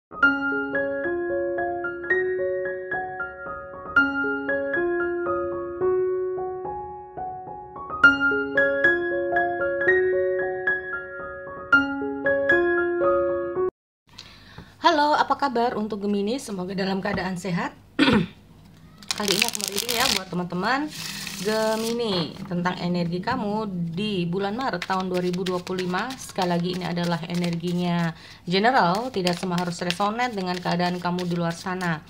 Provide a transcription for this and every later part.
Halo, apa kabar untuk Gemini? Semoga dalam keadaan sehat. Kali ini aku mau reading ya buat teman-teman Gemini tentang energi kamu di bulan Maret tahun 2025. Sekali lagi ini adalah energinya general, tidak semua harus resonate dengan keadaan kamu di luar sana.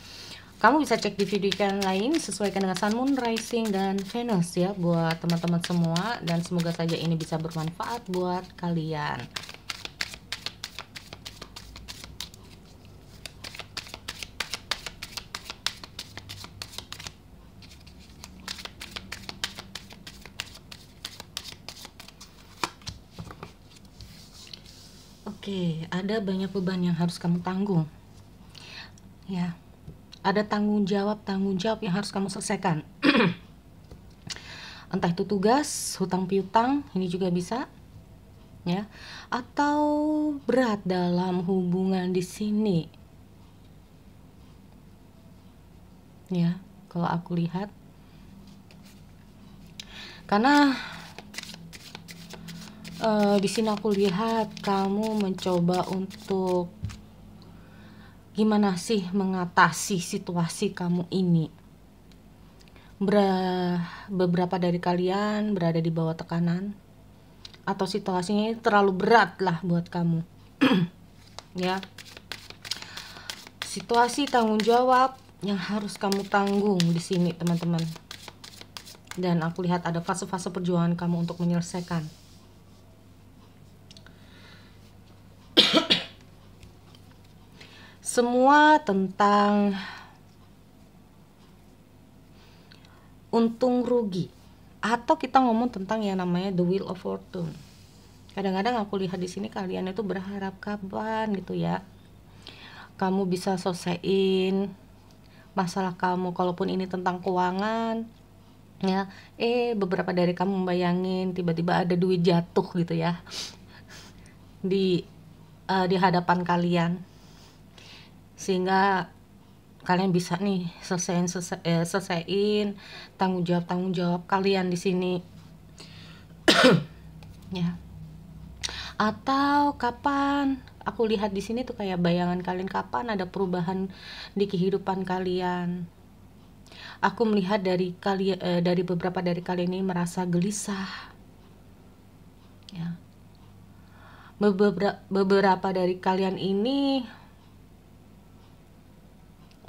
Kamu bisa cek di video yang lain sesuaikan dengan Sun, Moon, Rising, dan Venus ya buat teman-teman semua, dan semoga saja ini bisa bermanfaat buat kalian. Oke, ada banyak beban yang harus kamu tanggung. Ya, ada tanggung jawab yang harus kamu selesaikan. Entah itu tugas, hutang piutang, ini juga bisa. Ya, atau berat dalam hubungan di sini. Ya, kalau aku lihat. Karena di sini aku lihat kamu mencoba untuk gimana sih mengatasi situasi kamu ini. Beberapa dari kalian berada di bawah tekanan atau situasinya terlalu berat lah buat kamu. Ya, situasi tanggung jawab yang harus kamu tanggung di sini teman-teman. Dan aku lihat ada fase-fase perjuangan kamu untuk menyelesaikan. Semua tentang untung rugi, atau kita ngomong tentang yang namanya the wheel of fortune. Kadang-kadang aku lihat di sini kalian itu berharap kapan gitu ya kamu bisa selesaiin masalah kamu, kalaupun ini tentang keuangan ya. Beberapa dari kamu membayangin tiba-tiba ada duit jatuh gitu ya di hadapan kalian, sehingga kalian bisa nih selesaiin tanggung jawab kalian di sini. Ya, atau kapan aku lihat di sini tuh kayak bayangan kalian kapan ada perubahan di kehidupan kalian. Aku melihat dari beberapa dari kalian ini merasa gelisah ya. Beberapa dari kalian ini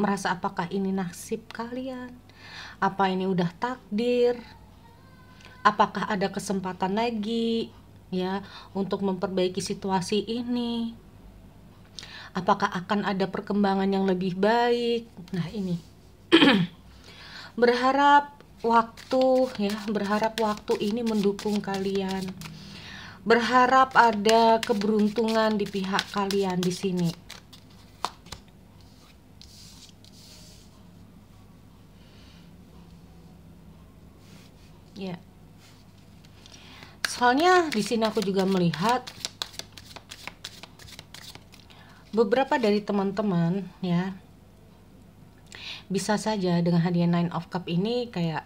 merasa apakah ini nasib kalian, apa ini udah takdir, apakah ada kesempatan lagi ya untuk memperbaiki situasi ini, apakah akan ada perkembangan yang lebih baik. Nah ini berharap waktu ini mendukung kalian, berharap ada keberuntungan di pihak kalian di sini. Ya, soalnya di sini aku juga melihat beberapa dari teman-teman ya, bisa saja dengan hadiah Nine of Cup ini kayak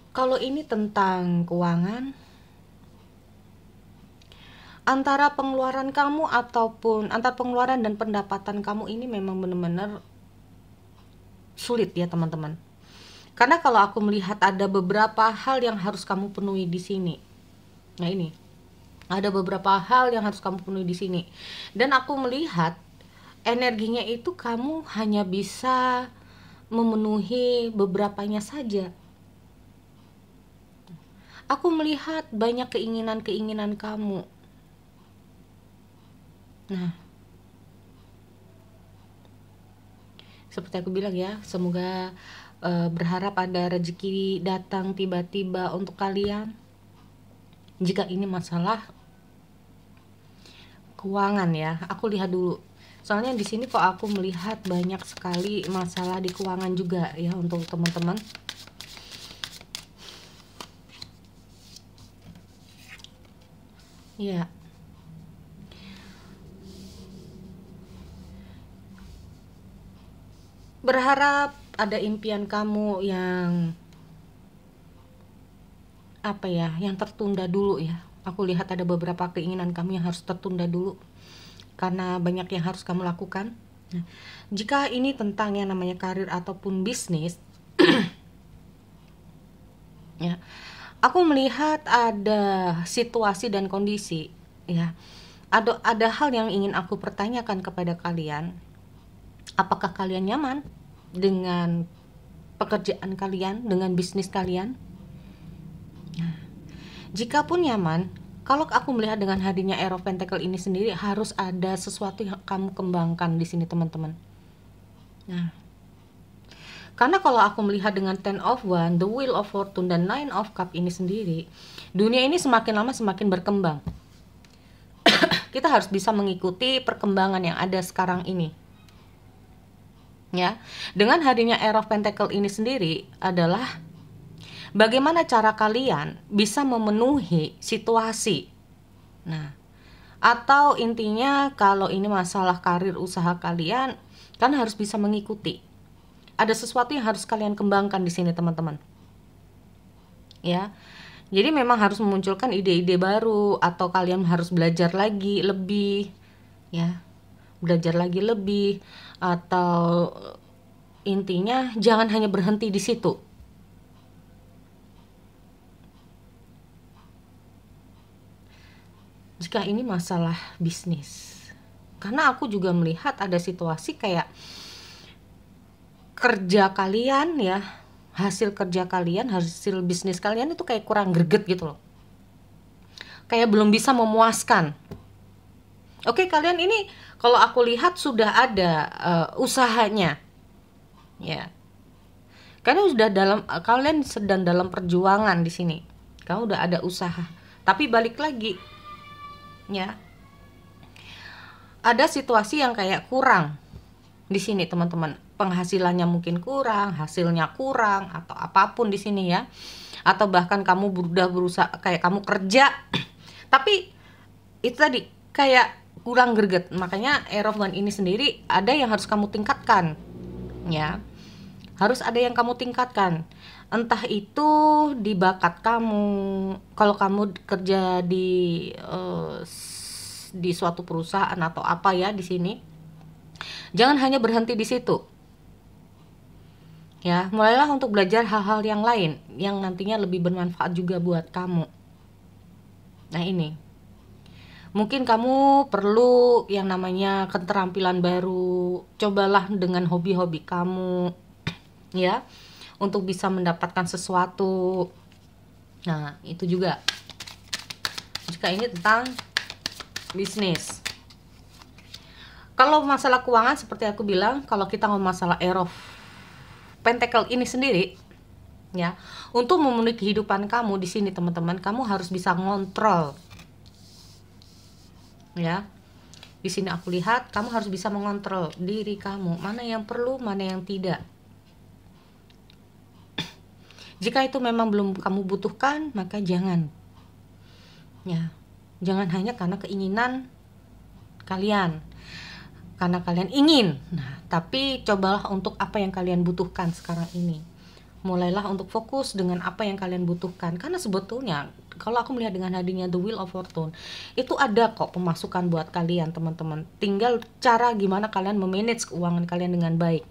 kalau ini tentang keuangan, antara pengeluaran kamu ataupun antara pengeluaran dan pendapatan kamu ini memang benar-benar sulit ya teman-teman. Karena kalau aku melihat ada beberapa hal yang harus kamu penuhi di sini. Nah ini, ada beberapa hal yang harus kamu penuhi di sini. Dan aku melihat energinya itu kamu hanya bisa memenuhi beberapanya saja. Aku melihat banyak keinginan-keinginan kamu. Nah, seperti aku bilang ya, semoga berharap ada rezeki datang tiba-tiba untuk kalian. Jika ini masalah keuangan ya, aku lihat dulu. Soalnya di sini kok aku melihat banyak sekali masalah di keuangan juga ya untuk teman-teman. Ya, berharap ada impian kamu yang apa ya, yang tertunda dulu ya. Aku lihat ada beberapa keinginan kamu yang harus tertunda dulu karena banyak yang harus kamu lakukan. Nah, jika ini tentang yang namanya karir ataupun bisnis, ya, aku melihat ada situasi dan kondisi, ya. Ada hal yang ingin aku pertanyakan kepada kalian. Apakah kalian nyaman dengan pekerjaan kalian, dengan bisnis kalian? Nah, jikapun nyaman, kalau aku melihat dengan hadirnya Air of Pentacle ini sendiri, harus ada sesuatu yang kamu kembangkan di sini, teman-teman. Nah, karena kalau aku melihat dengan Ten of Wands, The Wheel of Fortune, dan Nine of Cups ini sendiri, dunia ini semakin lama semakin berkembang. Kita harus bisa mengikuti perkembangan yang ada sekarang ini. Ya, dengan hadirnya Air of Pentacle ini sendiri adalah bagaimana cara kalian bisa memenuhi situasi. Nah, atau intinya kalau ini masalah karir usaha kalian, kalian harus bisa mengikuti. Ada sesuatu yang harus kalian kembangkan di sini, teman-teman. Ya. Jadi memang harus memunculkan ide-ide baru, atau kalian harus belajar lagi lebih, ya. Belajar lagi lebih, atau intinya jangan hanya berhenti di situ. Jika ini masalah bisnis, karena aku juga melihat ada situasi kayak kerja kalian ya, hasil kerja kalian, hasil bisnis kalian itu kayak kurang greget gitu loh, kayak belum bisa memuaskan. Oke, kalian ini kalau aku lihat sudah ada usahanya, ya. Karena sudah kalian sedang dalam perjuangan di sini. Kamu udah ada usaha, tapi balik lagi, ya. Ada situasi yang kayak kurang di sini, teman-teman. Penghasilannya mungkin kurang, hasilnya kurang, atau apapun di sini ya. Atau bahkan kamu udah berusaha, kayak kamu kerja, tapi itu tadi kayak kurang greget. Makanya Air of Wands ini sendiri ada yang harus kamu tingkatkan, ya. Harus ada yang kamu tingkatkan. Entah itu di bakat kamu, kalau kamu kerja di suatu perusahaan atau apa ya di sini. Jangan hanya berhenti di situ. Ya, mulailah untuk belajar hal-hal yang lain yang nantinya lebih bermanfaat juga buat kamu. Nah, ini. Mungkin kamu perlu yang namanya keterampilan baru. Cobalah dengan hobi-hobi kamu, ya, untuk bisa mendapatkan sesuatu. Nah, itu juga. Jika ini tentang bisnis. Kalau masalah keuangan seperti aku bilang, kalau kita ngomong masalah Air of Pentacle ini sendiri, ya, untuk memenuhi kehidupan kamu di sini, teman-teman, kamu harus bisa ngontrol. Ya. Di sini aku lihat kamu harus bisa mengontrol diri kamu, mana yang perlu, mana yang tidak. Jika itu memang belum kamu butuhkan, maka jangan. Ya. Jangan hanya karena keinginan kalian. Karena kalian ingin. Nah, tapi cobalah untuk apa yang kalian butuhkan sekarang ini. Mulailah untuk fokus dengan apa yang kalian butuhkan. Karena sebetulnya kalau aku melihat dengan hadirnya The Wheel of Fortune, itu ada kok pemasukan buat kalian, teman-teman. Tinggal cara gimana kalian memanage keuangan kalian dengan baik.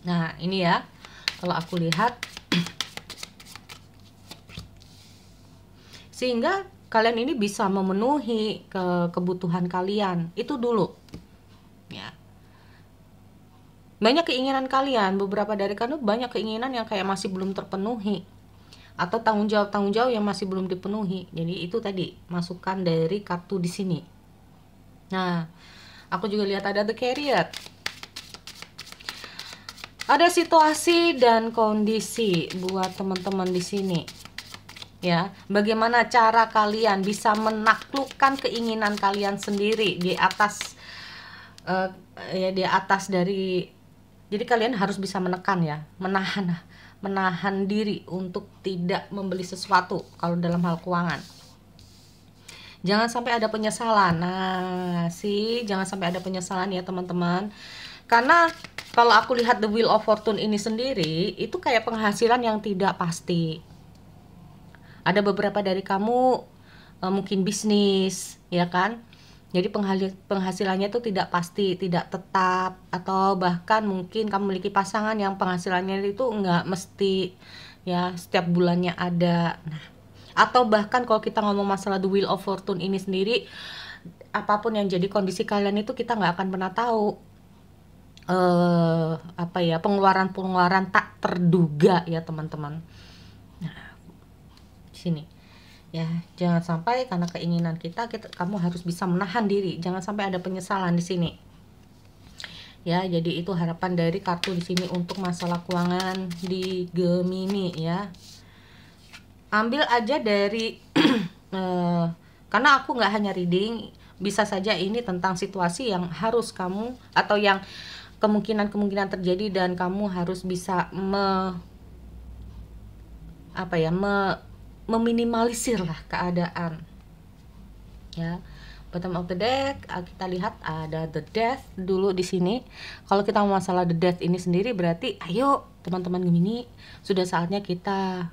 Nah, ini ya. Kalau aku lihat, sehingga kalian ini bisa memenuhi kebutuhan kalian. Itu dulu. Ya. Banyak keinginan kalian, beberapa dari kalian banyak keinginan yang kayak masih belum terpenuhi, atau tanggung jawab yang masih belum dipenuhi. Jadi itu tadi masukan dari kartu di sini. Nah, aku juga lihat ada The Chariot. Ada situasi dan kondisi buat teman-teman di sini. Ya, bagaimana cara kalian bisa menaklukkan keinginan kalian sendiri di atas di atas dari, jadi kalian harus bisa menekan ya, menahan diri untuk tidak membeli sesuatu kalau dalam hal keuangan. Jangan sampai ada penyesalan. Nah, jangan sampai ada penyesalan ya teman-teman. Karena kalau aku lihat The Wheel of Fortune ini sendiri, itu kayak penghasilan yang tidak pasti. Ada beberapa dari kamu mungkin bisnis, ya kan? Jadi penghasilannya itu tidak pasti, tidak tetap, atau bahkan mungkin kamu memiliki pasangan yang penghasilannya itu nggak mesti ya setiap bulannya ada. Nah, atau bahkan kalau kita ngomong masalah The Wheel of Fortune ini sendiri, apapun yang jadi kondisi kalian itu kita nggak akan pernah tahu apa ya, pengeluaran tak terduga ya teman-teman. Nah, di sini ya, jangan sampai karena keinginan kamu harus bisa menahan diri, jangan sampai ada penyesalan di sini ya. Jadi itu harapan dari kartu di sini untuk masalah keuangan di Gemini ya. Ambil aja dari karena aku nggak hanya reading, bisa saja ini tentang situasi yang harus kamu, atau yang kemungkinan terjadi, dan kamu harus bisa meminimalisir lah keadaan ya. Bottom of the deck kita lihat ada the Death dulu di sini. Kalau kita mau masalah the Death ini sendiri, berarti ayo teman-teman Gemini, sudah saatnya kita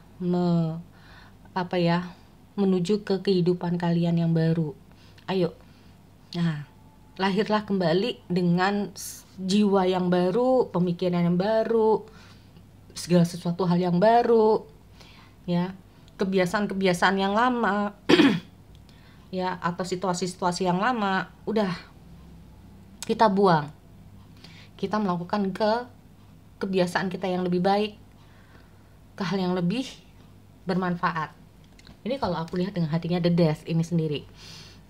menuju ke kehidupan kalian yang baru. Ayo. Nah, lahirlah kembali dengan jiwa yang baru, pemikiran yang baru, segala sesuatu hal yang baru ya. Kebiasaan-kebiasaan yang lama ya, atau situasi-situasi yang lama udah kita buang. Kita melakukan kebiasaan kita yang lebih baik, ke hal yang lebih bermanfaat. Ini kalau aku lihat dengan hatinya the Death ini sendiri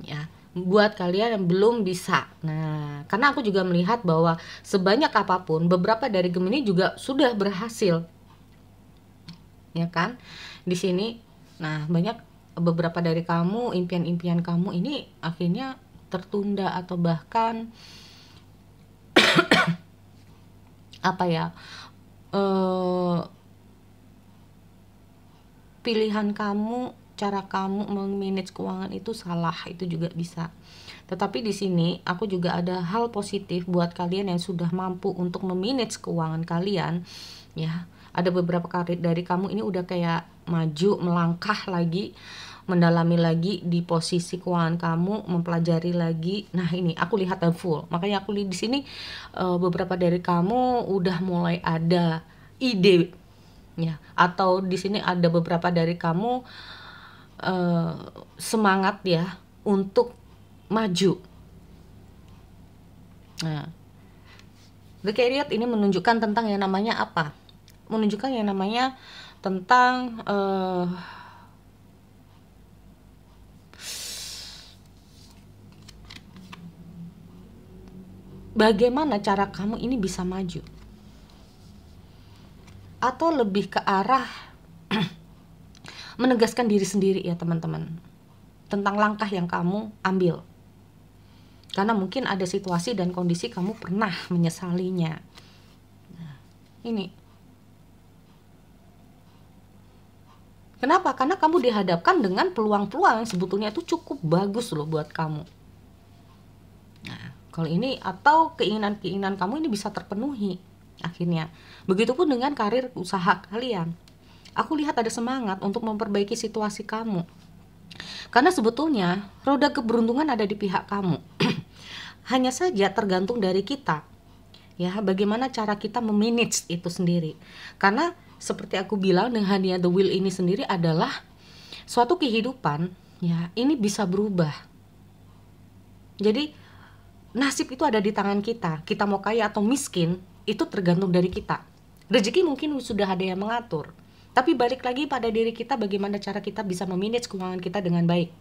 ya, buat kalian yang belum bisa. Nah, karena aku juga melihat bahwa sebanyak apapun, beberapa dari Gemini juga sudah berhasil ya kan di sini. Nah, beberapa dari kamu, impian-impian kamu ini akhirnya tertunda, atau bahkan pilihan kamu, cara kamu memanage keuangan itu salah, itu juga bisa. Tetapi di sini aku juga ada hal positif buat kalian yang sudah mampu untuk memanage keuangan kalian ya. Ada beberapa karir dari kamu ini udah kayak maju, melangkah lagi, mendalami lagi di posisi keuangan kamu, mempelajari lagi. Nah, ini aku lihat full. Makanya aku lihat di sini beberapa dari kamu udah mulai ada ide ya, atau di sini ada beberapa dari kamu semangat ya untuk maju. Nah, The Chariot ini menunjukkan tentang yang namanya apa? Menunjukkan yang namanya tentang bagaimana cara kamu ini bisa maju, atau lebih ke arah menegaskan diri sendiri ya teman-teman, tentang langkah yang kamu ambil. Karena mungkin ada situasi dan kondisi kamu pernah menyesalinya. Nah, ini kenapa? Karena kamu dihadapkan dengan peluang-peluang yang sebetulnya itu cukup bagus loh buat kamu. Nah, kalau ini, atau keinginan-keinginan kamu ini bisa terpenuhi akhirnya. Begitupun dengan karir usaha kalian. Aku lihat ada semangat untuk memperbaiki situasi kamu. Karena sebetulnya roda keberuntungan ada di pihak kamu. Hanya saja tergantung dari kita. Ya, bagaimana cara kita memanage itu sendiri. Karena seperti aku bilang, dengan hadiah The Wheel ini sendiri adalah suatu kehidupan ya, ini bisa berubah. Jadi nasib itu ada di tangan kita. Kita mau kaya atau miskin itu tergantung dari kita. Rezeki mungkin sudah ada yang mengatur, tapi balik lagi pada diri kita, bagaimana cara kita bisa memanage keuangan kita dengan baik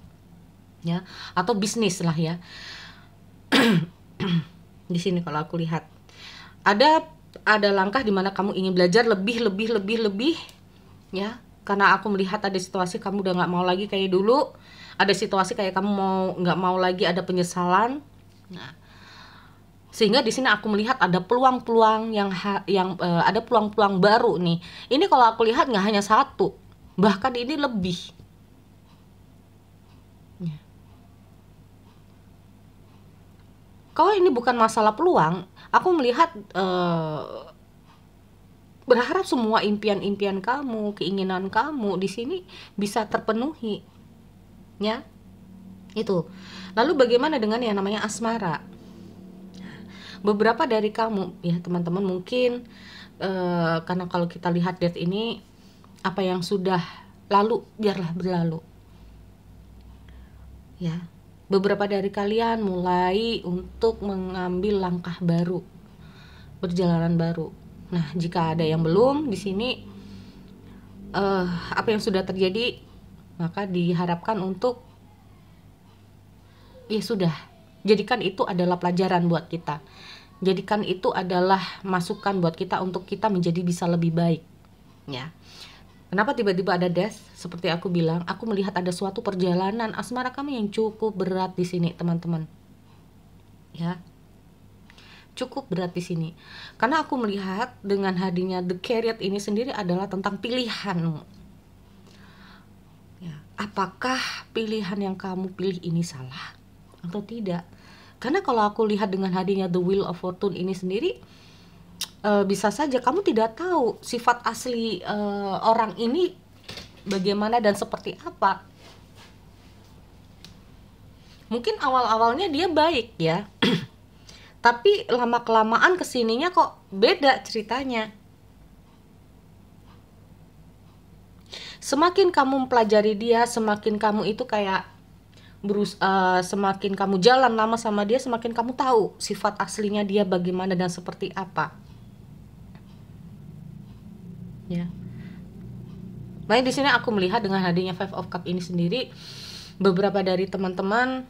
ya, atau bisnis lah ya. Di sini kalau aku lihat ada langkah di mana kamu ingin belajar lebih ya, karena aku melihat ada situasi kamu udah nggak mau lagi kayak dulu, ada situasi kayak kamu nggak mau lagi, ada penyesalan. Nah, sehingga di sini aku melihat ada peluang-peluang yang ada peluang-peluang baru nih. Ini kalau aku lihat nggak hanya satu, bahkan ini lebih. Kalau ini bukan masalah peluang, aku melihat berharap semua impian-impian kamu, keinginan kamu di sini bisa terpenuhi, ya. Itu. Lalu bagaimana dengan yang namanya asmara? Beberapa dari kamu, ya teman-teman, mungkin karena kalau kita lihat date ini, apa yang sudah lalu biarlah berlalu, ya. Beberapa dari kalian mulai untuk mengambil langkah baru, perjalanan baru. Nah, jika ada yang belum di sini, apa yang sudah terjadi, maka diharapkan untuk ya sudah, jadikan itu adalah pelajaran buat kita. Jadikan itu adalah masukan buat kita untuk kita menjadi bisa lebih baik, ya. Kenapa tiba-tiba ada death? Seperti aku bilang, aku melihat ada suatu perjalanan asmara kamu yang cukup berat di sini, teman-teman. Ya. Cukup berat di sini. Karena aku melihat dengan hadirnya The Chariot ini sendiri adalah tentang pilihanmu. Ya. Apakah pilihan yang kamu pilih ini salah atau tidak? Karena kalau aku lihat dengan hadirnya The Wheel of Fortune ini sendiri, bisa saja kamu tidak tahu sifat asli orang ini bagaimana dan seperti apa. Mungkin awal-awalnya dia baik, ya. Tapi lama-kelamaan kesininya kok beda ceritanya. Semakin kamu mempelajari dia, semakin kamu itu kayak semakin kamu jalan lama sama dia, semakin kamu tahu sifat aslinya dia bagaimana dan seperti apa. Ya. Baik, di sini aku melihat dengan hadirnya Five of Cup ini sendiri, beberapa dari teman-teman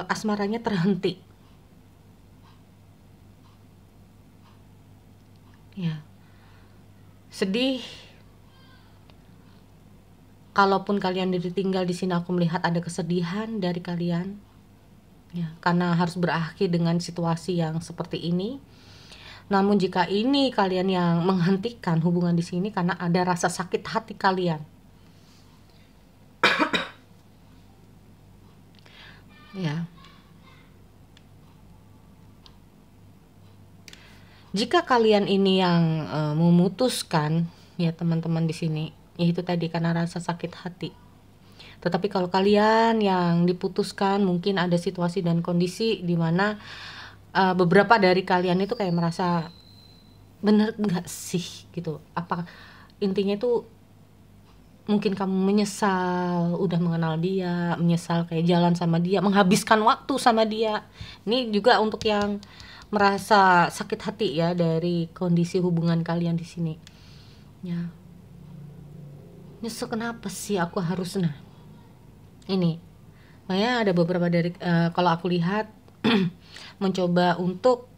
asmaranya terhenti. Ya. Sedih. Kalaupun kalian ditinggal di sini, aku melihat ada kesedihan dari kalian. Ya, karena harus berakhir dengan situasi yang seperti ini. Namun jika ini kalian yang menghentikan hubungan di sini karena ada rasa sakit hati kalian, ya. Jika kalian ini yang memutuskan, ya teman-teman di sini, yaitu tadi karena rasa sakit hati. Tetapi kalau kalian yang diputuskan, mungkin ada situasi dan kondisi di mana beberapa dari kalian itu kayak merasa bener nggak sih gitu. Apa intinya itu mungkin kamu menyesal udah mengenal dia, menyesal kayak jalan sama dia, menghabiskan waktu sama dia. Ini juga untuk yang merasa sakit hati ya dari kondisi hubungan kalian di sini. Ya. Nyesel kenapa sih aku harus ini. Makanya ada beberapa dari kalau aku lihat mencoba untuk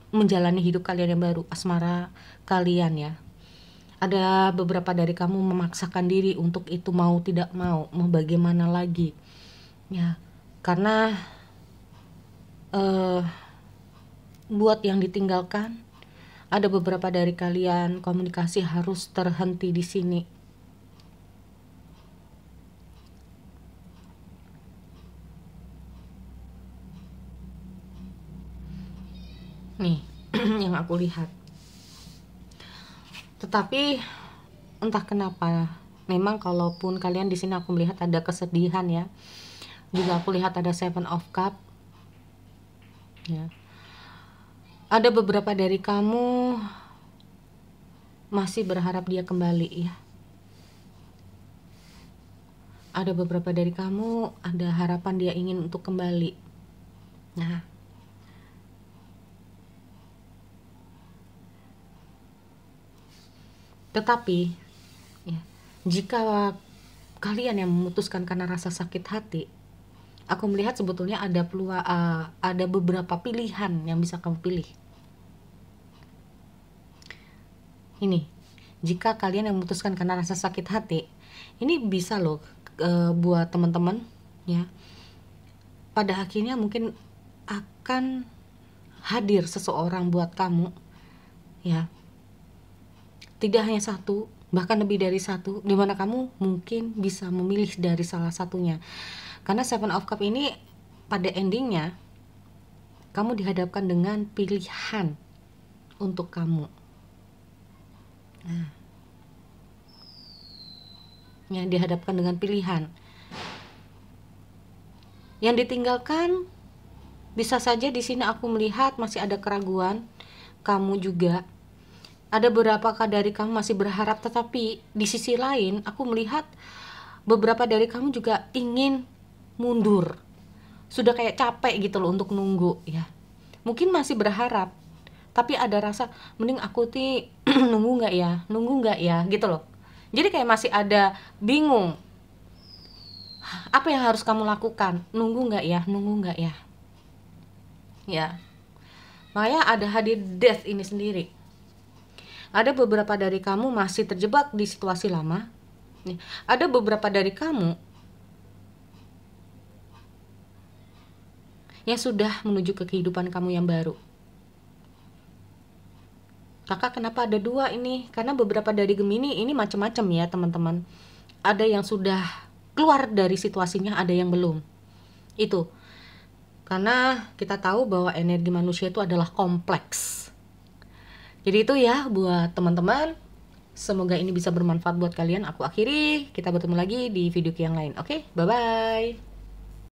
menjalani hidup kalian yang baru, asmara kalian, ya. Ada beberapa dari kamu memaksakan diri untuk itu, mau tidak mau bagaimana lagi, ya. Karena buat yang ditinggalkan, ada beberapa dari kalian komunikasi harus terhenti di sini. Nih, yang aku lihat. Tetapi entah kenapa, memang kalaupun kalian di sini aku melihat ada kesedihan, ya. Juga aku lihat ada Seven of Cup. Ya. Ada beberapa dari kamu masih berharap dia kembali, ya. Ada beberapa dari kamu ada harapan dia ingin untuk kembali. Nah, tetapi ya, jika kalian yang memutuskan karena rasa sakit hati, aku melihat sebetulnya ada ada beberapa pilihan yang bisa kamu pilih. Ini, jika kalian yang memutuskan karena rasa sakit hati, ini bisa loh buat teman-teman, ya. Pada akhirnya mungkin akan hadir seseorang buat kamu, ya. Tidak hanya satu, bahkan lebih dari satu, dimana kamu mungkin bisa memilih dari salah satunya. Karena Seven of Cup ini pada endingnya kamu dihadapkan dengan pilihan untuk kamu. Nah, ya, dihadapkan dengan pilihan. Yang ditinggalkan bisa saja di sini aku melihat masih ada keraguan. Kamu juga ada beberapa dari kamu masih berharap, tetapi di sisi lain aku melihat beberapa dari kamu juga ingin mundur. Sudah kayak capek gitu loh untuk nunggu ya. Mungkin masih berharap, tapi ada rasa mending aku nunggu nggak ya gitu loh. Jadi kayak masih ada bingung. Apa yang harus kamu lakukan? Nunggu nggak ya? Ya. Makanya ada hadir death ini sendiri. Ada beberapa dari kamu masih terjebak di situasi lama. Ada beberapa dari kamu yang sudah menuju ke kehidupan kamu yang baru. Kakak kenapa ada 2 ini? Karena beberapa dari Gemini ini macam-macam ya teman-teman. Ada yang sudah keluar dari situasinya, ada yang belum. Itu karena kita tahu bahwa energi manusia itu adalah kompleks. Jadi itu ya buat teman-teman. Semoga ini bisa bermanfaat buat kalian. Aku akhiri, kita bertemu lagi di video yang lain. Oke, bye-bye.